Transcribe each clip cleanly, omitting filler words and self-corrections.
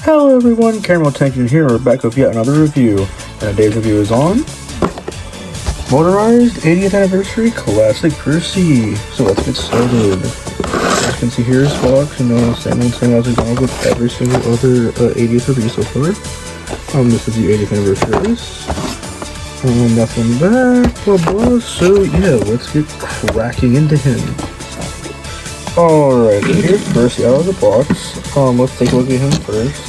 Hello everyone, Caramel Tankin here, we're back with yet another review, and today's review is on Motorized 80th Anniversary Classic Percy. So let's get started. As you can see here is box, same as we've gone with every single other 80th review so far. This is the 80th anniversary of this. Nothing back, blah blah, so yeah, let's get cracking into him. Alright, so here's Percy out of the box. Let's take a look at him first.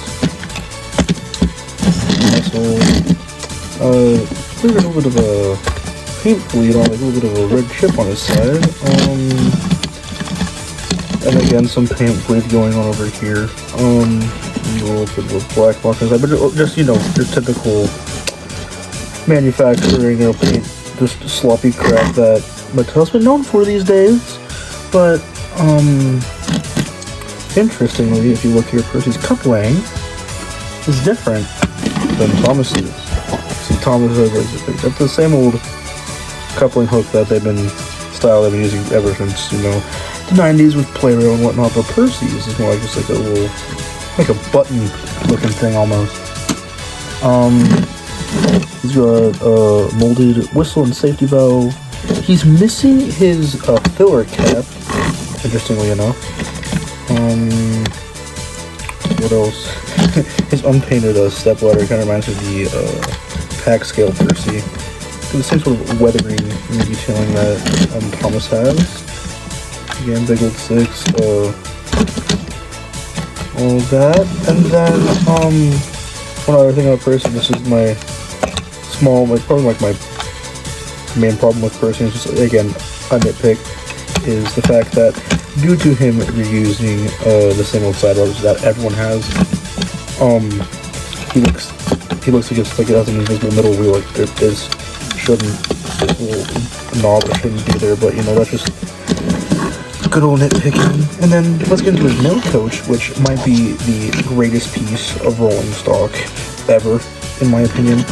There's a little bit of a paint bleed on, like a little bit of a red chip on his side. And again, some paint bleed going on over here. A little bit of a black mark on his side, but just, your typical manufacturing, paint, just sloppy crap that Mattel's been known for these days. But, interestingly, if you look here, Percy's cup laying is different than Thomas's. See, Thomas has like the same old coupling hook that they've been using ever since, the 90s with Playrail and whatnot, but Percy's is more like just like a little, like a button looking thing almost. He's got a molded whistle and safety valve. He's missing his filler cap, interestingly enough. What else? His unpainted stepladder kind of reminds me of the pack scale Percy. The same sort of weathering and detailing that Thomas has. Again, big old 6. All that. And then, one other thing about Percy, this is my probably like my main problem with Percy, is just, again, a nitpick, is the fact that due to him reusing the same old side rubbers that everyone has, he looks like it has an invisible middle wheel, like this little knob that shouldn't be there, but that's just good old nitpicking. And then let's get into his nail coach, which might be the greatest piece of rolling stock ever, in my opinion.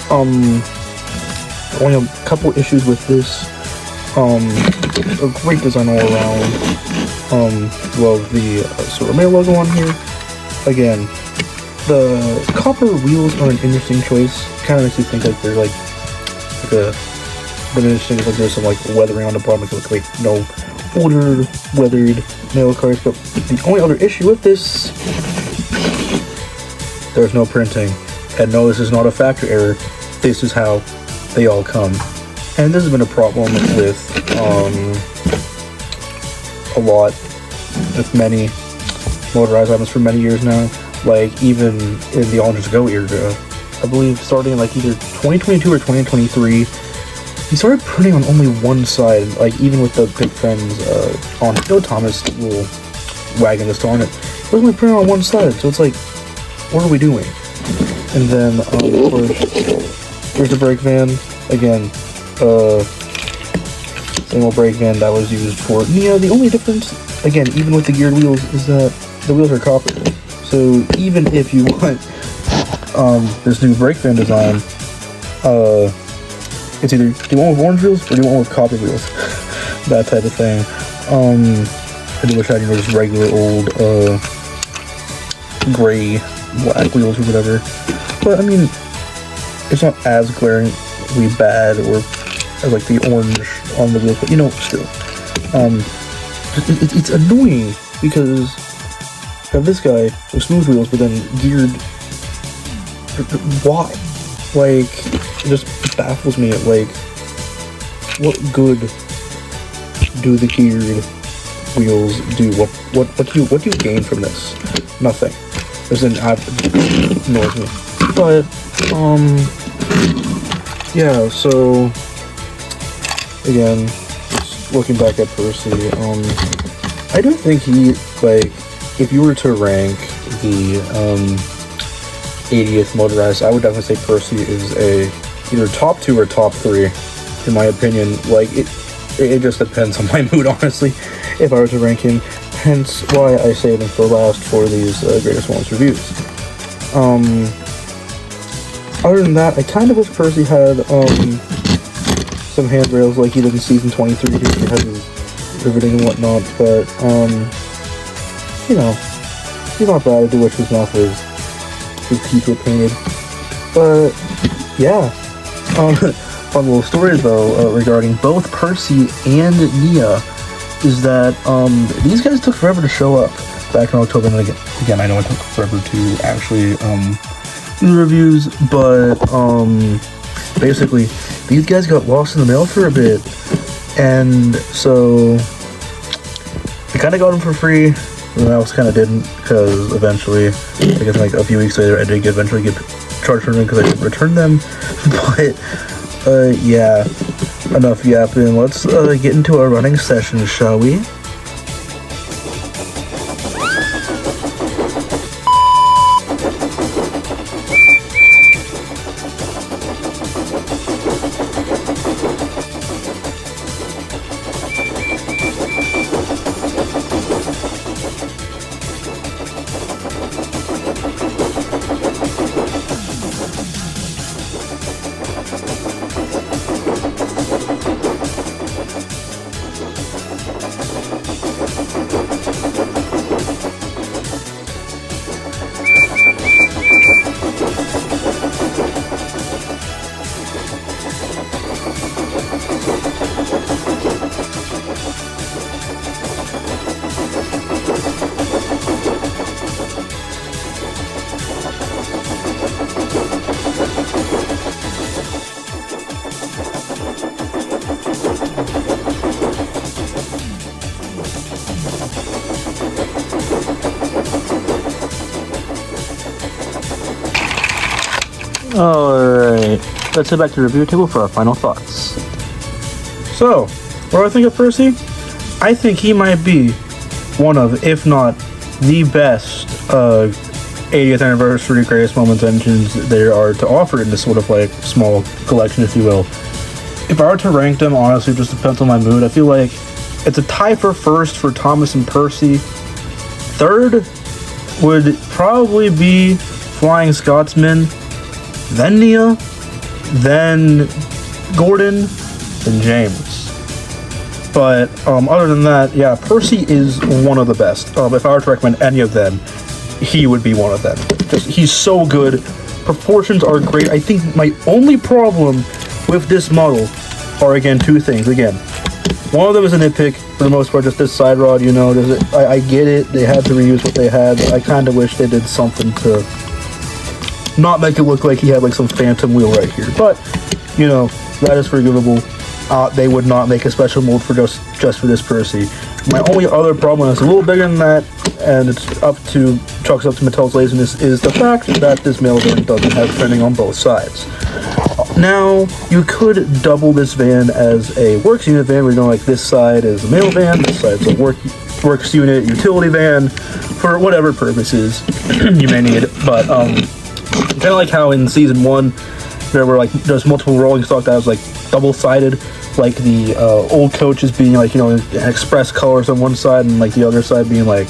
Only a couple issues with this. A great design all around. Love the Silver Mail logo on here. Again, the copper wheels are an interesting choice. Kind of makes you think like they're like a bit interesting, like there's some like weathering on the bottom, like no older weathered nail cards. But the only other issue with this, there's no printing. And no, this is not a factory error. This is how they all come. And this has been a problem with a lot with many motorized items for many years now. Like even in the All Go era, I believe starting in like either 2022 or 2023, he started printing on only one side. Like even with the Big Friends on Thomas little wagon that's on it, it was only printing on one side. So it's like, what are we doing? And then of course, there's the brake van again. Same old brake van that was used for Nia. The only difference, again, even with the geared wheels, is that the wheels are copper. So even if you want this new brake van design, it's either do you want with orange wheels or do you want with copper wheels, that type of thing. I do wish I had just regular old gray, black wheels or whatever. But I mean, it's not as glaringly bad or like the orange on the wheels, but still, it's annoying because you have this guy with smooth wheels, but then geared. Why? Like, it just baffles me. Like, what good do the geared wheels do? What do you gain from this? Nothing. There's an annoys me. But yeah. So. Again, looking back at Percy, I do think he, like, if you were to rank the 80th motorized, I would definitely say Percy is either top 2 or top 3, in my opinion. Like, it just depends on my mood, honestly, if I were to rank him. Hence why I save him for last for these greatest moments reviews. Other than that, I kind of wish Percy had some handrails like he did in season 23 here. He has his riveting and whatnot, but he's not bad. I do wish his mouth was his teeth were painted. But yeah, fun little story though regarding both Percy and Nia is that these guys took forever to show up back in October. And again, I know it took forever to actually do the reviews, but basically these guys got lost in the mail for a bit, and so I kind of got them for free. And I also kind of didn't, because eventually, I guess like a few weeks later, I did eventually get charged for them because I didn't return them. But yeah, enough yapping. Let's get into our running session, shall we? Alright, let's head back to the review table for our final thoughts. So, what do I think of Percy? I think he might be one of, if not the best 80th anniversary greatest moments engines there are to offer in this sort of like small collection, if you will. If I were to rank them, honestly, just depends on my mood. I feel like it's a tie for first for Thomas and Percy. Third would probably be Flying Scotsman, then Nia, then Gordon, then James. But other than that, yeah, Percy is one of the best. If I were to recommend any of them, he would be one of them. Just, he's so good. Proportions are great. I think my only problem with this model are, again, two things. Again, one of them is a nitpick, for the most part, just this side rod, you know. I get it, they had to reuse what they had. I kind of wish they did something to not make it look like he had like some phantom wheel right here. But, you know, that is forgivable. They would not make a special mold for just for this Percy. My only other problem is a little bigger than that, and it's chalks up to Mattel's laziness, is the fact that this male van doesn't have fending on both sides. Now, you could double this van as a works unit van, where you know, like this side is a male van, this side is a works unit utility van, for whatever purposes you may need. But kind of like how in season 1 there were like there's multiple rolling stock that was like double-sided, like the old coaches being like, you know, express colors on one side and like the other side being like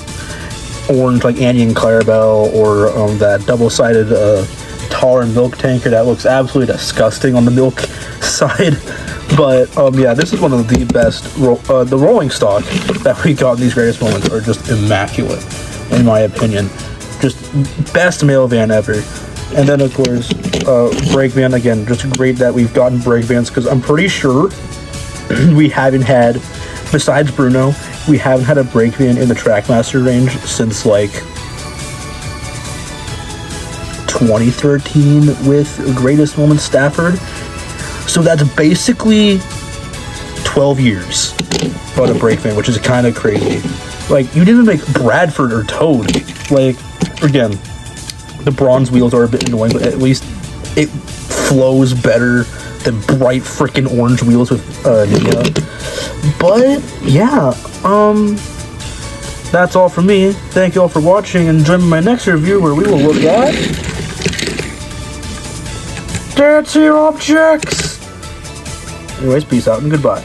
orange, like Annie and Clarabelle, or that double-sided tar and milk tanker that looks absolutely disgusting on the milk side. But yeah, this is one of the best. The rolling stock that we got in these greatest moments are just immaculate, in my opinion. Just best male van ever. And then, of course, brake van, again, just great that we've gotten brake vans, because I'm pretty sure we haven't had, besides Bruno, we haven't had a brake van in the Trackmaster range since, like, 2013 with Greatest Moments Stafford. So that's basically 12 years for a brake van, which is kind of crazy. Like, you didn't even make Bradford or Toad. Like, again, the bronze wheels are a bit annoying, but at least it flows better than bright freaking orange wheels with Nia. But yeah, that's all from me. Thank you all for watching, and join me in my next review where we will look at Dancing Objects. Anyways, peace out and goodbye.